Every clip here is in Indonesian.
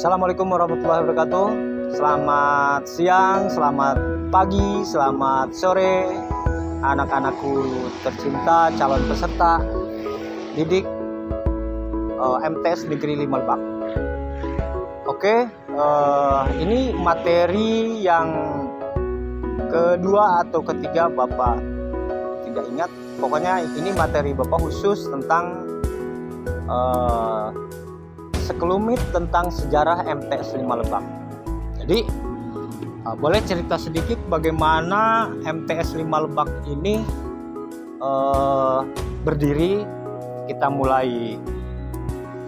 Assalamualaikum warahmatullahi wabarakatuh. Selamat siang, selamat pagi, selamat sore anak-anakku tercinta, calon peserta didik MTS Negeri 5 Lebak. Oke, ini materi yang kedua atau ketiga Bapak tidak ingat. Pokoknya ini materi Bapak khusus tentang sekelumit tentang sejarah MTS 5 Lebak. Jadi boleh cerita sedikit bagaimana MTS 5 Lebak ini berdiri. Kita mulai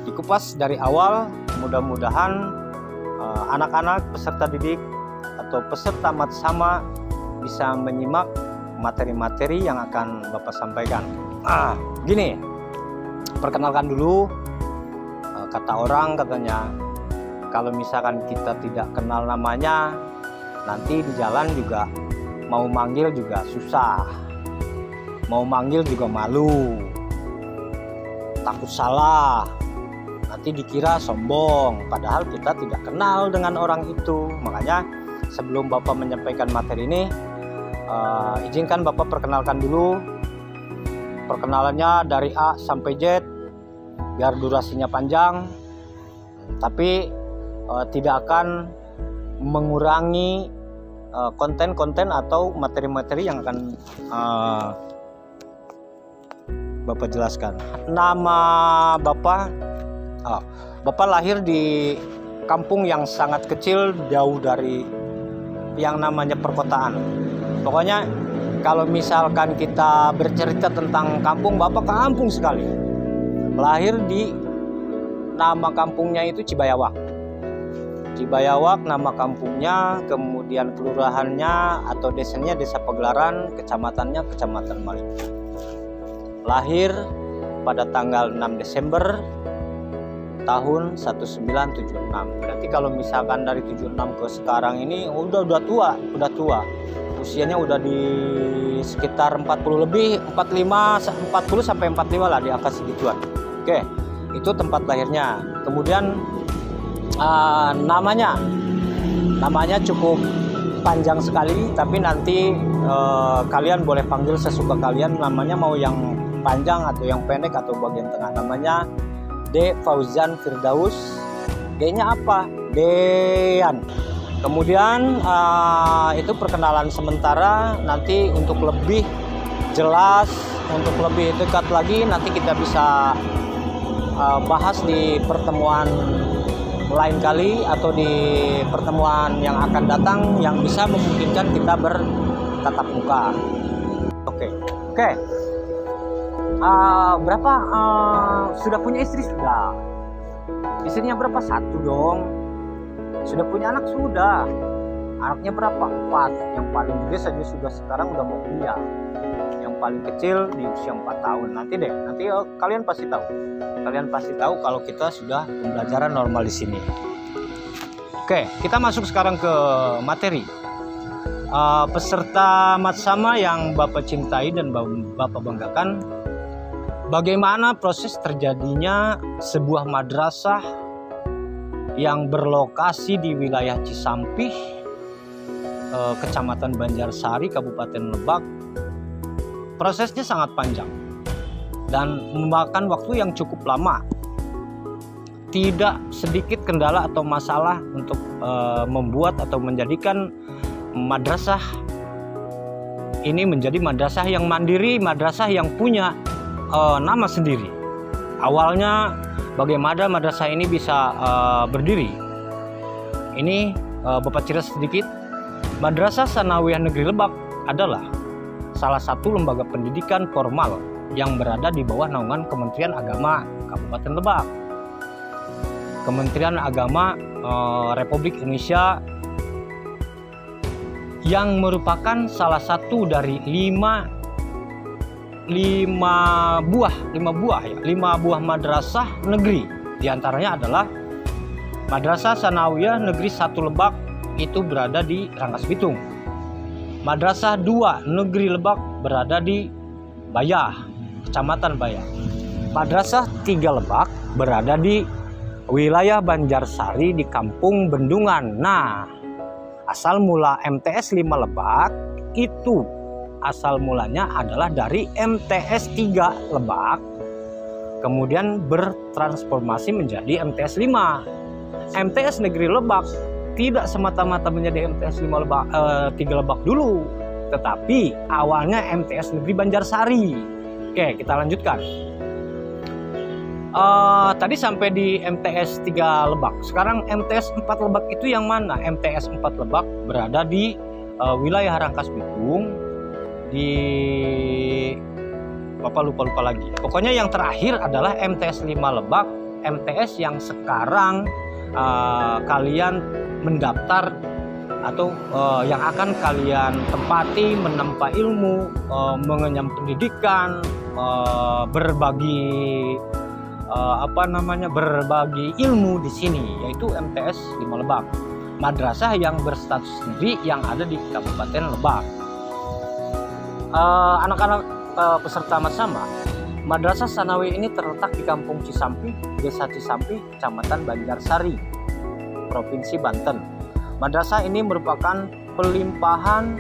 dikupas dari awal. Mudah-mudahan anak-anak peserta didik atau peserta matsama bisa menyimak materi-materi yang akan Bapak sampaikan. Gini, perkenalkan dulu. Kata orang katanya, kalau misalkan kita tidak kenal namanya, nanti di jalan juga mau manggil juga susah, mau manggil juga malu, takut salah, nanti dikira sombong, padahal kita tidak kenal dengan orang itu. Makanya sebelum Bapak menyampaikan materi ini, izinkan Bapak perkenalkan dulu. Perkenalannya dari A sampai Z, biar durasinya panjang, tapi tidak akan mengurangi konten-konten atau materi-materi yang akan Bapak jelaskan. Nama Bapak, Bapak lahir di kampung yang sangat kecil, jauh dari yang namanya perkotaan. Pokoknya kalau misalkan kita bercerita tentang kampung, Bapak kampung sekali. Lahir di nama kampungnya itu Cibayawak. Cibayawak nama kampungnya, kemudian kelurahannya atau desanya Desa Pagelaran, kecamatannya Kecamatan Maling. Lahir pada tanggal 6 Desember tahun 1976. Berarti kalau misalkan dari 76 ke sekarang ini udah tua. Usianya udah di sekitar 40 lebih, 40 sampai 45 lah, di angka segituan. Oke, itu tempat lahirnya. Kemudian namanya cukup panjang sekali, tapi nanti kalian boleh panggil sesuka kalian. Namanya mau yang panjang atau yang pendek atau bagian tengah. Namanya D. Fauzan Firdaus. D-nya apa? Dean. Kemudian itu perkenalan sementara. Nanti untuk lebih jelas, untuk lebih dekat lagi, nanti kita bisa bahas di pertemuan lain kali atau di pertemuan yang akan datang yang bisa memungkinkan kita bertatap muka. Oke. Berapa sudah punya istri? Sudah. Istrinya berapa? 1 dong. Sudah punya anak? Sudah. Anaknya berapa? 4. Yang paling gede saja sudah sekarang udah mau kuliah. Yang paling kecil di usia 4 tahun. Nanti kalian pasti tahu. Kalian pasti tahu kalau kita sudah pembelajaran normal di sini. Oke, kita masuk sekarang ke materi. Peserta matsama yang Bapak cintai dan Bapak banggakan, bagaimana proses terjadinya sebuah madrasah yang berlokasi di wilayah Cisampih, Kecamatan Banjarsari, Kabupaten Lebak. Prosesnya sangat panjang dan memakan waktu yang cukup lama. Tidak sedikit kendala atau masalah untuk membuat atau menjadikan madrasah ini menjadi madrasah yang mandiri, madrasah yang punya nama sendiri. Awalnya bagaimana madrasah ini bisa berdiri? Ini Bapak cerita sedikit. Madrasah Sanawiyah Negeri Lebak adalah salah satu lembaga pendidikan formal yang berada di bawah naungan Kementerian Agama Kabupaten Lebak. Kementerian Agama Republik Indonesia yang merupakan salah satu dari 5 buah madrasah negeri. Di antaranya adalah Madrasah Sanawiyah Negeri 1 Lebak, itu berada di Rangkas Bitung. Madrasah 2 Negeri Lebak berada di Bayah, Kecamatan Bayah. Madrasah 3 Lebak berada di wilayah Banjarsari di Kampung Bendungan. Nah, asal mula MTS 5 Lebak itu asal mulanya adalah dari MTS 3 Lebak, kemudian bertransformasi menjadi MTS 5. MTS Negeri Lebak tidak semata-mata menjadi MTS 3 Lebak dulu, tetapi awalnya MTS Negeri Banjarsari. Oke, kita lanjutkan. Tadi sampai di MTS 3 Lebak. Sekarang MTS 4 Lebak itu yang mana? MTS 4 Lebak berada di wilayah Rangkas Bitung, di Bapak lupa lagi. Pokoknya yang terakhir adalah MTS 5 Lebak, MTS yang sekarang kalian mendaftar atau yang akan kalian tempati, menempa ilmu, mengenyam pendidikan, berbagi berbagi ilmu di sini, yaitu MTS 5 Lebak, madrasah yang berstatus negeri yang ada di Kabupaten Lebak. Anak-anak peserta bersama, Madrasah Sanawi ini terletak di Kampung Cisampi, Desa Cisampi, Kecamatan Banjarsari, Provinsi Banten. Madrasah ini merupakan pelimpahan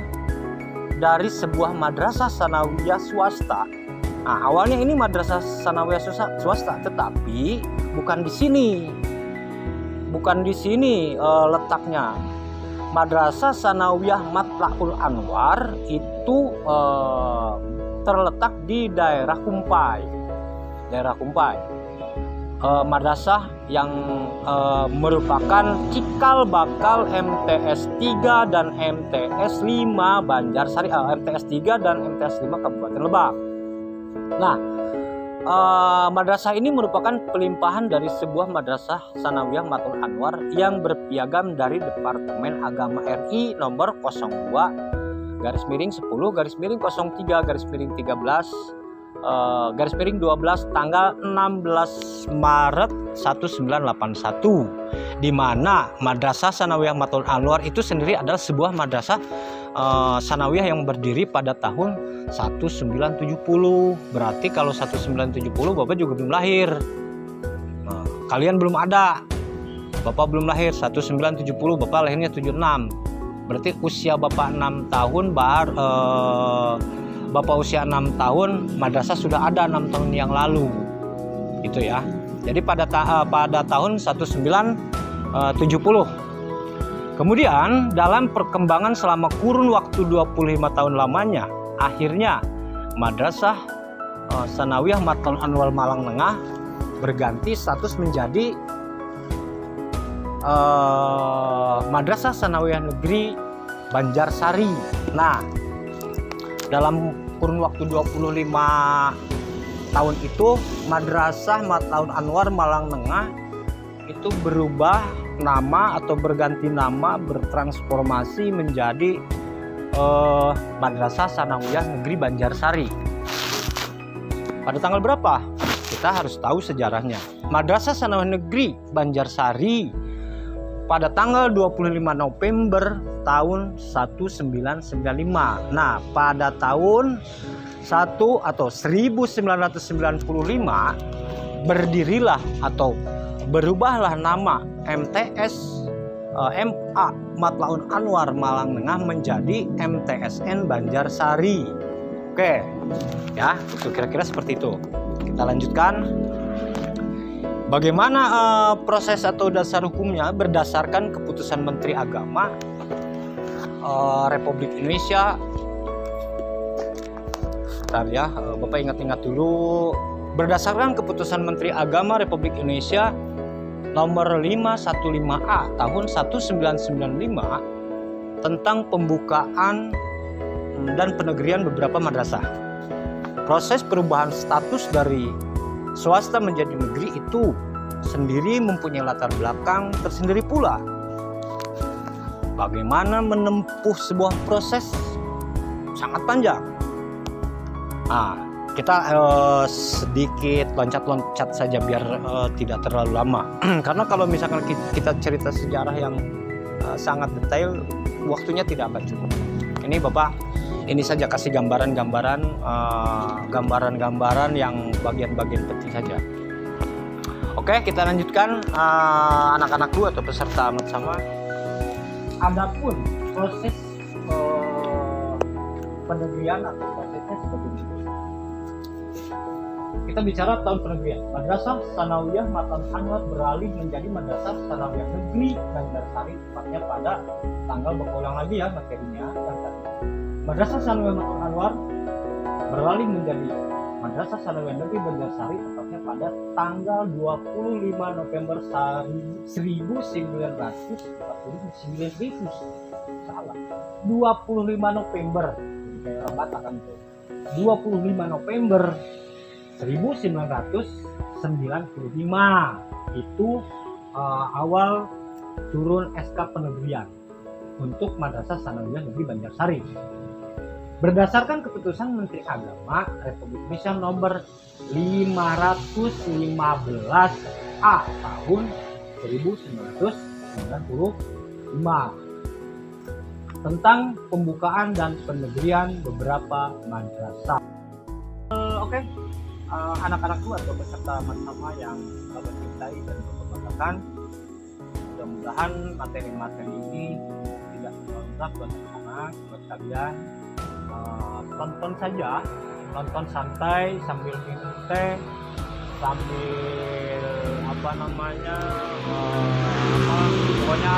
dari sebuah madrasah sanawiyah swasta. Nah, awalnya ini madrasah sanawiyah swasta, tetapi bukan di sini. Bukan di sini letaknya. Madrasah Sanawiyah Matla'ul Anwar itu terletak di daerah Kumpai. Madrasah yang merupakan cikal bakal MTS 3 dan MTS 5 Banjarsari, MTS 3 dan MTS 5 Kabupaten Lebak. Nah, madrasah ini merupakan pelimpahan dari sebuah madrasah Sanawiyah Matla'ul Anwar yang berpiagam dari Departemen Agama RI nomor 02/03/03/13 tanggal 16 Maret 1981, di mana Madrasah Sanawiyah Matla'ul Anwar itu sendiri adalah sebuah madrasah sanawiyah yang berdiri pada tahun 1970. Berarti kalau 1970 Bapak juga belum lahir. Nah, kalian belum ada. Bapak belum lahir 1970, Bapak lahirnya 76. Berarti usia Bapak 6 tahun, Bapak usia 6 tahun, madrasah sudah ada 6 tahun yang lalu. Gitu ya. Jadi pada tahun 1970. Kemudian dalam perkembangan selama kurun waktu 25 tahun lamanya, akhirnya Madrasah Sanawiyah Matla'ul Anwar Malang Tengah berganti status menjadi Madrasah Sanawiyah Negeri Banjarsari. Nah, dalam kurun waktu 25 tahun itu, Madrasah Matla'ul Anwar Malang Tengah itu berubah nama atau berganti nama, bertransformasi menjadi Madrasah Sanawiyah Negeri Banjarsari. Pada tanggal berapa? Kita harus tahu sejarahnya. Madrasah Sanawiyah Negeri Banjarsari pada tanggal 25 November tahun 1995. Nah, pada tahun 1995 berdirilah atau berubahlah nama MTS MA Matla'ul Anwar Malang Tengah menjadi MTSN Banjarsari. Oke, ya, itu kira-kira seperti itu. Kita lanjutkan. Bagaimana proses atau dasar hukumnya? Berdasarkan keputusan Menteri Agama Republik Indonesia. Bentar ya, Bapak ingat-ingat dulu. Berdasarkan keputusan Menteri Agama Republik Indonesia nomor 515A tahun 1995 tentang pembukaan dan penegrian beberapa madrasah. Proses perubahan status dari swasta menjadi negeri itu sendiri mempunyai latar belakang tersendiri pula. Bagaimana menempuh sebuah proses sangat panjang. Nah, kita sedikit loncat-loncat saja biar tidak terlalu lama. Karena kalau misalkan kita cerita sejarah yang sangat detail, waktunya tidak akan cukup. Ini Bapak, ini saja kasih gambaran yang bagian-bagian penting saja. Oke, kita lanjutkan anak-anakku atau peserta amat sama. Adapun proses penegrian atau prosesnya seperti ini. Kita bicara tahun penegrian. Madrasah Sanawiyah Matan Anwar beralih menjadi Madrasah Sanawiyah Negeri Banjarsari, tepatnya pada tanggal berulang lagi ya materinya yang tadi. Madrasah Sanawiyah Matan Anwar beralih menjadi Madrasah Sanawiyah Negeri Banjarsari, tepatnya pada tanggal 25 November 1949. Salah. 25 November. Jadi kayak orang Batak kan itu. 25 November 1995 itu awal turun SK penegrian untuk Madrasah Sanawiyah Negeri Banjarsari. Berdasarkan keputusan Menteri Agama Republik Indonesia nomor 515A tahun 1995 tentang pembukaan dan penegrian beberapa madrasah. Oke. Anak-anakku atau peserta bersama yang Bapak cintai dan berbanggakan, mudah-mudahan materi-materi ini tidak terlalu berat buat anak-anak, buat kalian. Tonton saja, tonton santai sambil minum teh, sambil pokoknya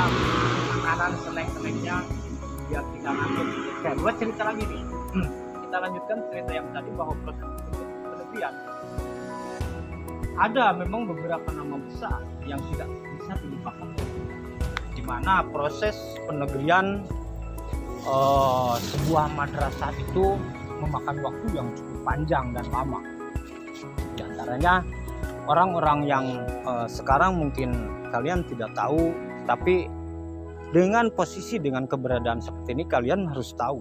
makanan snack-snacknya biar tidak ngantuk. Oke, buat cerita lagi nih. Kita lanjutkan cerita yang tadi bahwa proses penegrian. Ada memang beberapa nama besar yang tidak bisa dilupakan, di mana proses penegrian sebuah madrasah itu memakan waktu yang cukup panjang dan lama. Di antaranya orang-orang yang sekarang mungkin kalian tidak tahu, tapi dengan posisi, dengan keberadaan seperti ini, kalian harus tahu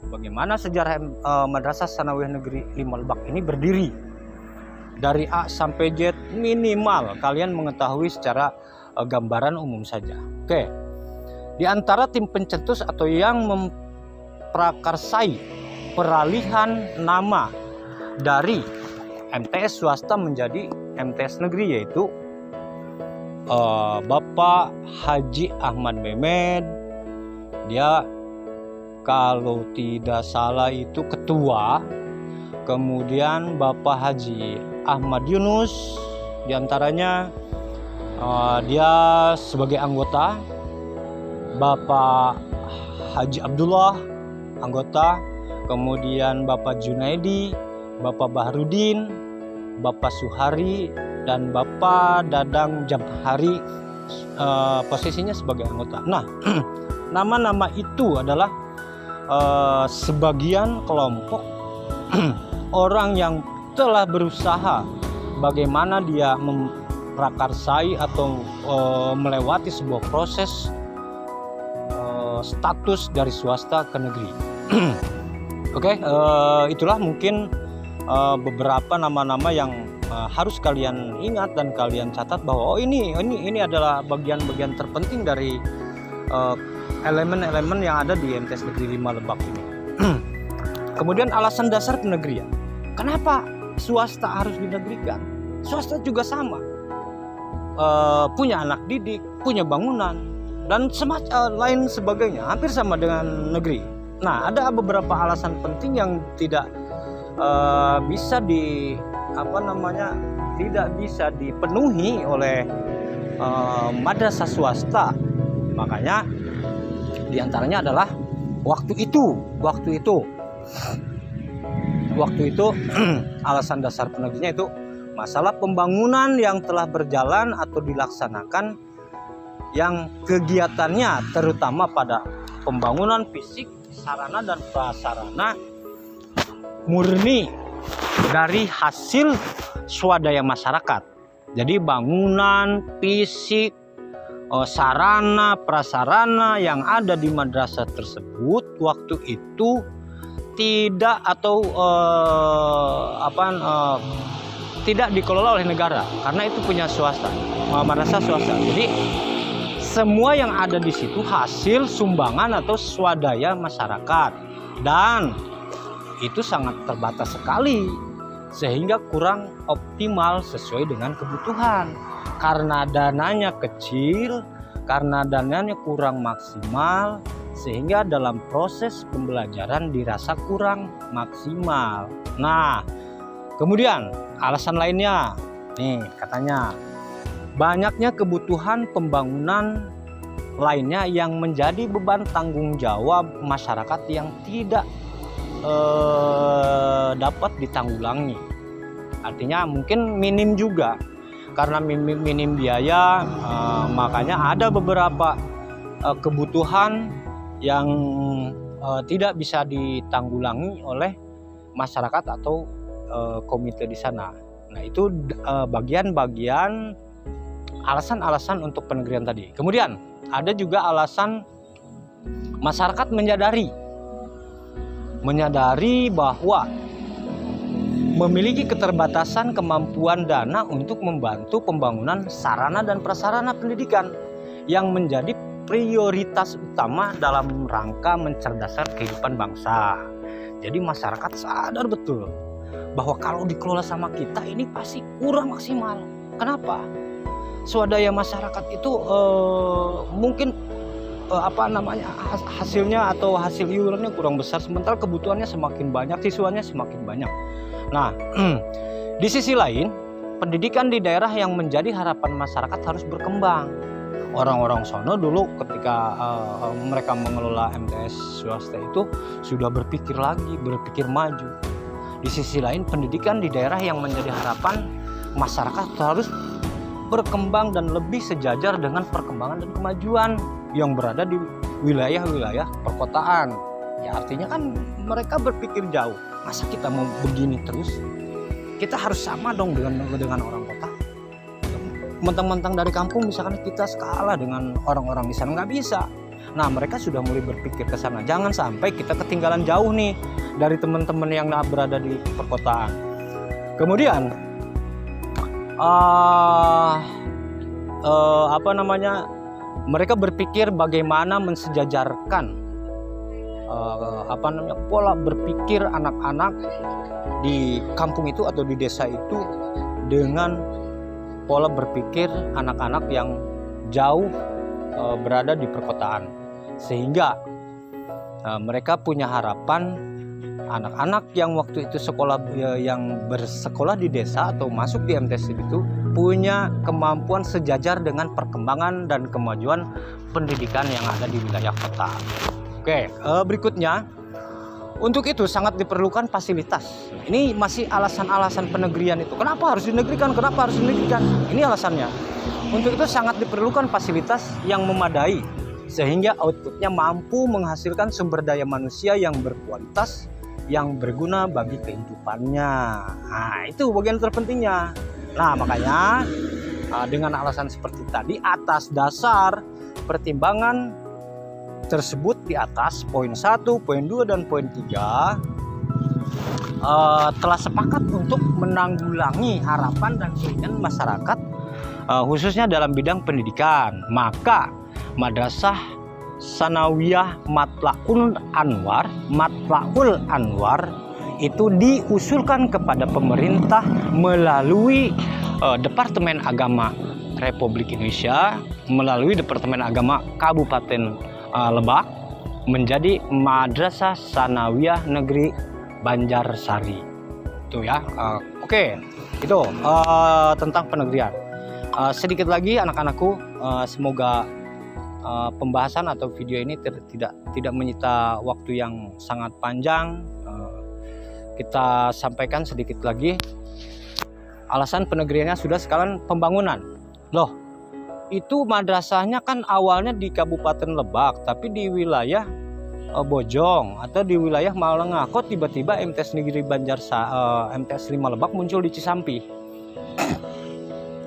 bagaimana sejarah Madrasah Sanawiyah Negeri 5 Lebak ini berdiri. Dari A sampai Z minimal kalian mengetahui secara gambaran umum saja. Oke. Di antara tim pencetus atau yang memprakarsai peralihan nama dari MTS swasta menjadi MTS negeri yaitu Bapak Haji Ahmad Mehmed. Dia kalau tidak salah itu ketua. Kemudian Bapak Haji Ahmad Yunus, diantaranya dia sebagai anggota. Bapak Haji Abdullah, anggota. Kemudian Bapak Junaidi, Bapak Bahrudin, Bapak Suhari, dan Bapak Dadang Jamhari posisinya sebagai anggota. Nah, nama-nama itu adalah sebagian kelompok orang yang telah berusaha bagaimana dia memprakarsai atau melewati sebuah proses status dari swasta ke negeri. Oke, itulah mungkin beberapa nama-nama yang harus kalian ingat dan kalian catat bahwa ini adalah bagian-bagian terpenting dari elemen-elemen yang ada di MTS Negeri 5 Lebak ini. Kemudian alasan dasar penegrian. Kenapa swasta harus dinegrikan? Swasta juga sama, punya anak didik, punya bangunan, dan semacam lain sebagainya, hampir sama dengan negeri. Nah, ada beberapa alasan penting yang tidak bisa tidak bisa dipenuhi oleh madrasah swasta. Makanya diantaranya adalah waktu itu alasan dasar penegriannya itu masalah pembangunan yang telah berjalan atau dilaksanakan, yang kegiatannya terutama pada pembangunan fisik, sarana dan prasarana murni dari hasil swadaya masyarakat. Jadi bangunan, fisik, sarana, prasarana yang ada di madrasah tersebut waktu itu tidak tidak dikelola oleh negara, karena itu punya swasta, madrasah swasta. Jadi semua yang ada di situ hasil sumbangan atau swadaya masyarakat, dan itu sangat terbatas sekali sehingga kurang optimal sesuai dengan kebutuhan. Karena dananya kecil, karena dananya kurang maksimal, sehingga dalam proses pembelajaran dirasa kurang maksimal. Nah, kemudian alasan lainnya, nih katanya banyaknya kebutuhan pembangunan lainnya yang menjadi beban tanggung jawab masyarakat yang tidak dapat ditanggulangi. Artinya mungkin minim juga, karena minim biaya, makanya ada beberapa kebutuhan yang tidak bisa ditanggulangi oleh masyarakat atau komite di sana. Nah, itu bagian-bagian alasan-alasan untuk penegrian tadi. Kemudian ada juga alasan masyarakat menyadari bahwa memiliki keterbatasan kemampuan dana untuk membantu pembangunan sarana dan prasarana pendidikan yang menjadi prioritas utama dalam rangka mencerdaskan kehidupan bangsa. Jadi masyarakat sadar betul bahwa kalau dikelola sama kita ini pasti kurang maksimal. Kenapa? Swadaya masyarakat itu mungkin hasilnya atau hasil iurannya kurang besar, sementara kebutuhannya semakin banyak, siswanya semakin banyak. Nah, di sisi lain, pendidikan di daerah yang menjadi harapan masyarakat harus berkembang. Orang-orang sono dulu ketika mereka mengelola MTS swasta itu sudah berpikir maju. Di sisi lain, pendidikan di daerah yang menjadi harapan masyarakat harus berkembang dan lebih sejajar dengan perkembangan dan kemajuan yang berada di wilayah-wilayah perkotaan. Ya, artinya kan mereka berpikir jauh. Masa kita mau begini terus? Kita harus sama dong dengan orang kota. Mentang-mentang dari kampung misalkan kita skala dengan orang-orang di sana, nggak bisa. Nah, mereka sudah mulai berpikir ke sana. Jangan sampai kita ketinggalan jauh nih dari teman-teman yang berada di perkotaan. Kemudian mereka berpikir bagaimana mensejajarkan pola berpikir anak-anak di kampung itu atau di desa itu dengan pola berpikir anak-anak yang jauh berada di perkotaan, sehingga mereka punya harapan anak-anak yang waktu itu yang bersekolah di desa atau masuk di MTS itu punya kemampuan sejajar dengan perkembangan dan kemajuan pendidikan yang ada di wilayah kota. Oke, berikutnya, untuk itu sangat diperlukan fasilitas. Ini masih alasan-alasan penegrian itu. Kenapa harus dinegrikan? Ini alasannya. Untuk itu sangat diperlukan fasilitas yang memadai, sehingga outputnya mampu menghasilkan sumber daya manusia yang berkualitas, yang berguna bagi kehidupannya. Nah, itu bagian terpentingnya. Nah, makanya dengan alasan seperti tadi, atas dasar pertimbangan tersebut di atas, poin 1, poin 2, dan poin 3 telah sepakat untuk menanggulangi harapan dan keinginan masyarakat khususnya dalam bidang pendidikan. Maka Madrasah Sanawiyah Matlaul Anwar itu diusulkan kepada pemerintah melalui Departemen Agama Republik Indonesia, melalui Departemen Agama Kabupaten Lebak, menjadi Madrasah Sanawiyah Negeri Banjarsari. Itu ya. Oke, itu tentang penegrian. Sedikit lagi anak-anakku, semoga pembahasan atau video ini tidak menyita waktu yang sangat panjang. Kita sampaikan sedikit lagi alasan penegriannya. Sudah, sekarang pembangunan. Loh, itu madrasahnya kan awalnya di Kabupaten Lebak, tapi di wilayah Bojong atau di wilayah Malang. Kok tiba-tiba MTS Negeri MTS 5 Lebak muncul di Cisampi?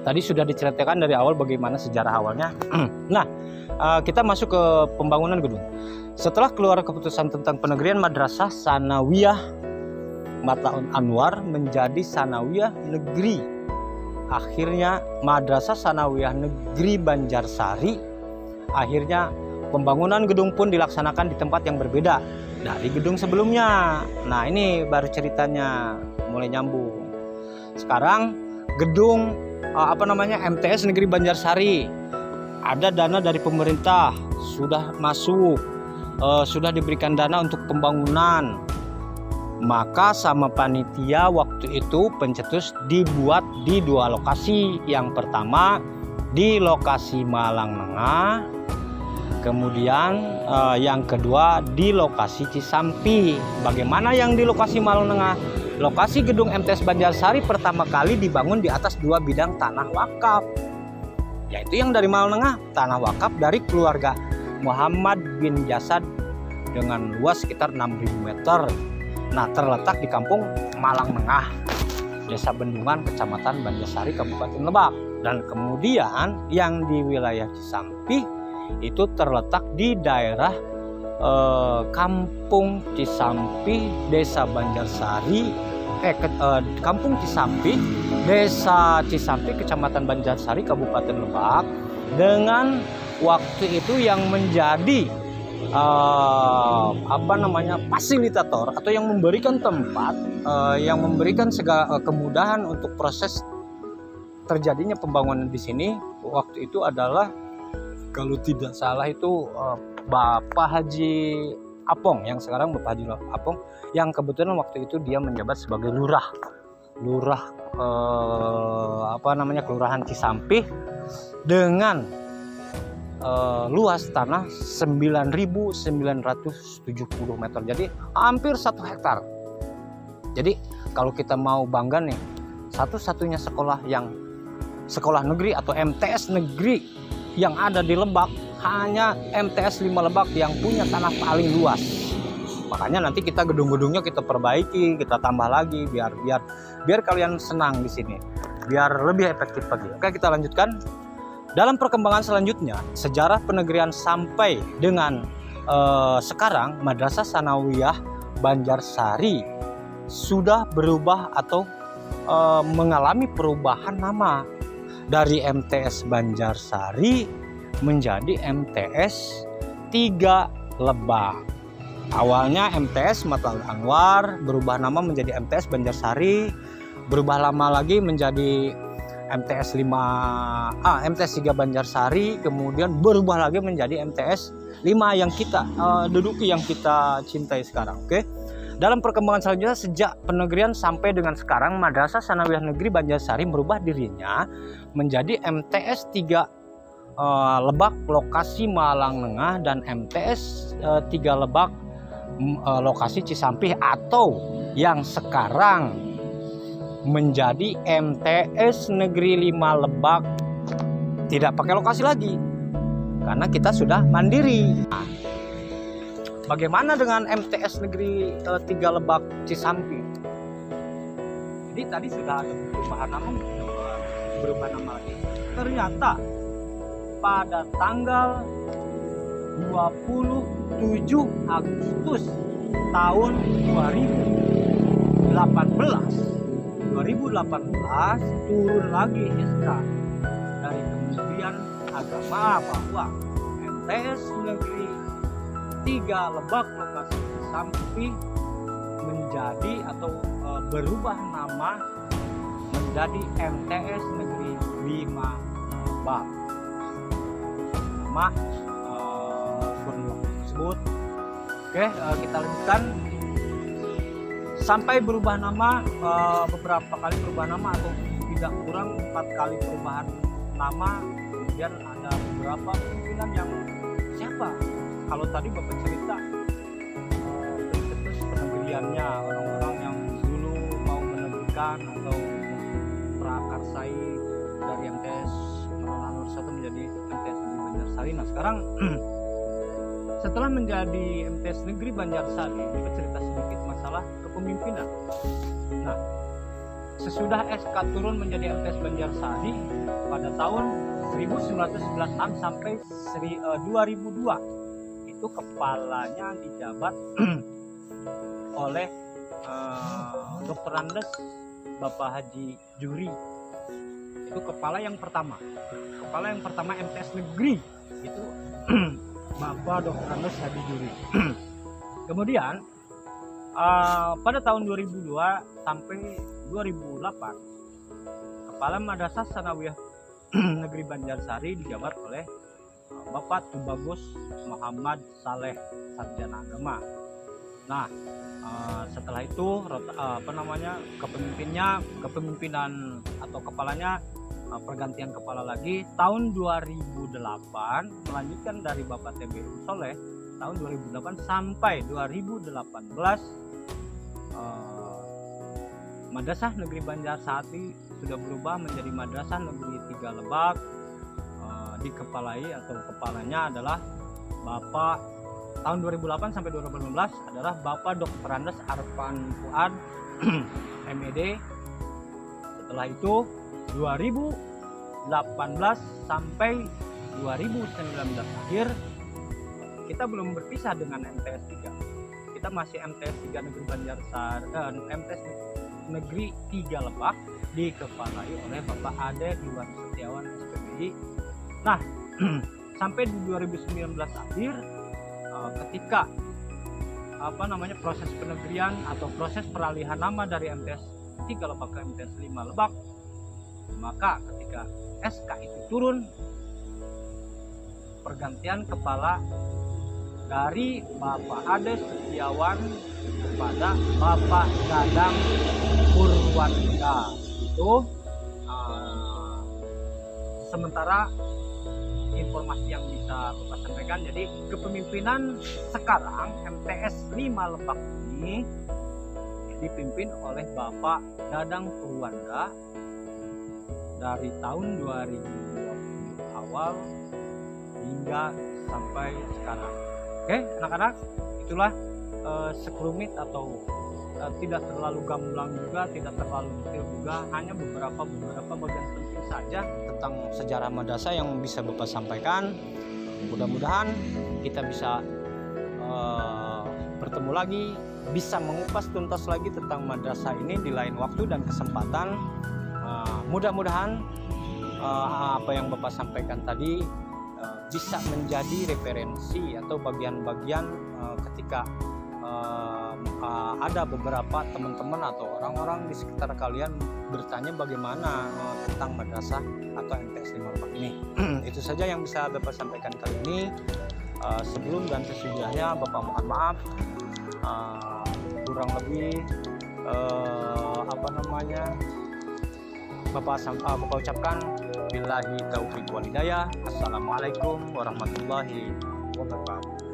Tadi sudah diceritakan dari awal bagaimana sejarah awalnya. Nah, kita masuk ke pembangunan gedung. Setelah keluar keputusan tentang penegrian, Madrasah Sanawiyah Matlaul Anwar menjadi Sanawiyah Negeri. Akhirnya Madrasah Sanawiyah Negeri Banjarsari. Akhirnya pembangunan gedung pun dilaksanakan di tempat yang berbeda dari gedung sebelumnya. Nah, ini baru ceritanya mulai nyambung. Sekarang gedung MTS Negeri Banjarsari, ada dana dari pemerintah sudah masuk, sudah diberikan dana untuk pembangunan. Maka sama panitia waktu itu pencetus dibuat di 2 lokasi. Yang pertama di lokasi Malang Nengah, kemudian yang kedua di lokasi Cisampi. Bagaimana yang di lokasi Malang Nengah? Lokasi gedung MTS Banjarsari pertama kali dibangun di atas 2 bidang tanah wakaf, yaitu yang dari Malang Nengah, tanah wakaf dari keluarga Muhammad bin Jasad dengan luas sekitar 6.000 meter. Nah, terletak di kampung Malang Nengah, Desa Bendungan, Kecamatan Banjarsari, Kabupaten Lebak. Dan kemudian yang di wilayah Cisampi itu terletak di daerah Kampung Cisampi, Desa Banjarsari, Kampung Cisampi, Desa Cisampi, Kecamatan Banjarsari, Kabupaten Lebak, dengan waktu itu yang menjadi fasilitator atau yang memberikan tempat, yang memberikan segala kemudahan untuk proses terjadinya pembangunan di sini waktu itu adalah, kalau tidak salah itu Bapak Haji Apong, yang sekarang Bapak Haji Apong, yang kebetulan waktu itu dia menjabat sebagai lurah Kelurahan Cisampi dengan luas tanah 9.970 meter, jadi hampir 1 hektar. Jadi kalau kita mau bangga nih, satu-satunya sekolah negeri atau MTS negeri yang ada di Lebak hanya MTS 5 Lebak yang punya tanah paling luas. Makanya nanti kita gedung-gedungnya kita perbaiki, kita tambah lagi biar kalian senang di sini, biar lebih efektif lagi. Oke, kita lanjutkan. Dalam perkembangan selanjutnya, sejarah penegrian sampai dengan sekarang, Madrasah Sanawiyah Banjarsari sudah berubah atau mengalami perubahan nama dari MTS Banjarsari menjadi MTS 3 Lebak. Awalnya MTS Matlaul Anwar, berubah nama menjadi MTS Banjarsari, berubah lama lagi menjadi MTS 3 Banjarsari, kemudian berubah lagi menjadi MTS 5 yang kita duduki, yang kita cintai sekarang. Oke. Dalam perkembangan selanjutnya, sejak penegrian sampai dengan sekarang, Madrasah Sanawiyah Negeri Banjarsari merubah dirinya menjadi MTS 3 Lebak lokasi Malang Nengah dan MTS 3 Lebak lokasi Cisampi, atau yang sekarang menjadi MTS Negeri 5 Lebak. Tidak pakai lokasi lagi karena kita sudah mandiri. Nah, bagaimana dengan MTS Negeri 3 Lebak Cisampi? Jadi tadi sudah ada perubahan nama, berubah nama lagi. Ternyata pada tanggal 27 Agustus tahun 2018 turun lagi SK dari Kementerian Agama bahwa MTS Negeri 3 Lebak lokasi Cisampi menjadi atau berubah nama menjadi MTS Negeri 5 Lebak. Nama tersebut. Oke, kita lanjutkan. Sampai berubah nama, beberapa kali berubah nama atau tidak kurang 4 kali perubahan nama. Kemudian ada beberapa pimpinan yang siapa? Kalau tadi Bapak cerita pencetus penegriannya, orang-orang yang dulu mau menegrikan atau memprakarsai dari MTS Anwar satu menjadi MTS Negeri Banjarsari. Nah, sekarang setelah menjadi MTS Negeri Banjarsari, kita cerita sedikit masalah kepemimpinan. Nah, sesudah SK turun menjadi MTS Banjarsari pada tahun 1996 sampai 2002, itu kepalanya dijabat oleh Dr. Andes Bapak Haji Juri. Itu kepala yang pertama MTS Negeri itu Bapak Dr. Andes Haji Juri. Kemudian pada tahun 2002 sampai 2008 Kepala Madrasah Sanawiyah Negeri Banjarsari dijabat oleh Bapak Tubagus Muhammad Saleh Sarjana Agama. Nah, setelah itu kepemimpinan atau kepalanya pergantian kepala lagi tahun 2008, melanjutkan dari Bapak TB Soleh tahun 2008 sampai 2018. Madrasah Negeri Banjarsari sudah berubah menjadi Madrasah Negeri 3 Lebak. Dikepalai atau kepalanya adalah Bapak tahun 2008 sampai 2018 adalah Bapak Dr. Andes Arfan Fuad MED. Setelah itu 2018 sampai 2019 akhir kita belum berpisah dengan MTS 3. Kita masih MTS 3 Negeri Banjarsari, MTS Negeri 3 Lebak dikepalai oleh Bapak Ade Iwan Setiawan SPBI. Nah, sampai di 2019 akhir ketika proses penegrian atau proses peralihan nama dari MTS 3 Lebak ke MTS 5 Lebak, maka ketika SK itu turun, pergantian kepala dari Bapak Ade Setiawan kepada Bapak Dadang Purwanda. Itu sementara informasi yang bisa Bapak sampaikan. Jadi kepemimpinan sekarang MTS 5 Lebak ini dipimpin oleh Bapak Dadang Purwanda dari tahun 2020 awal hingga sampai sekarang. Oke, anak-anak, itulah sekelumit atau tidak terlalu gamblang juga, tidak terlalu detail juga, hanya beberapa bagian penting saja tentang sejarah madrasah yang bisa Bapak sampaikan. Mudah-mudahan kita bisa bertemu lagi, bisa mengupas tuntas lagi tentang madrasah ini di lain waktu dan kesempatan. Mudah-mudahan apa yang Bapak sampaikan tadi bisa menjadi referensi atau bagian-bagian ketika ada beberapa teman-teman atau orang-orang di sekitar kalian bertanya bagaimana tentang madrasah atau MTS 5 Lebak ini. Itu saja yang bisa Bapak sampaikan kali ini. Sebelum dan sesudahnya Bapak mohon maaf, kurang lebih Bapak ucapkan billahi taufiq wal hidayah. Assalamualaikum warahmatullahi wabarakatuh.